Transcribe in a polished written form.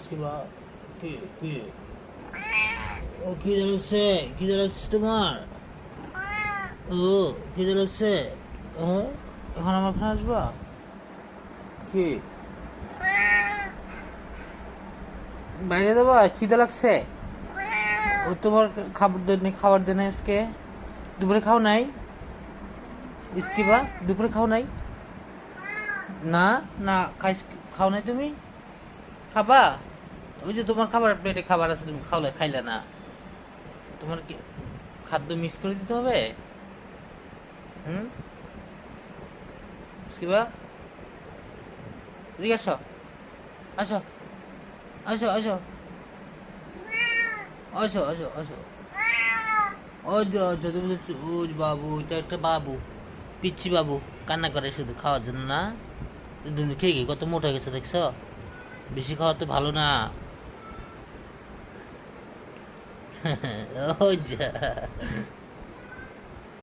इसके बाद কি ও খিদে লাগছে তোমার? ও খিদে লাগছে? হ্যাঁ, এখন আমার এখানে আসবা? কি বাইরে দেবা? খিদে লাগছে? ও তোমার খাবার দেনে আজকে দুপুরে খাও নাই? ইসকি বা দুপুরে খাও নাই? না না খাও নাই তুমি? খাবা? ওই যে তোমার খাবার প্লেটে খাবার আছে, তুমি খাইলে না। তোমার কি খাদ্য মিস করে দিতে হবে? হুম, শিবা এদিকে আসো, আসো, আসো, আসো, আসো, আসো, আসো, আচ্ছা আচ্ছা, তুমি তো ওই বাবু, এটা একটা বাবু, পিচ্ছি বাবু, কান্না করে শুধু খাওয়ার জন্য না? তুমি খেয়ে গিয়ে কত মোটা হয়ে গেছে দেখছো? বেশি খাওয়া তো ভালো না। ওই যা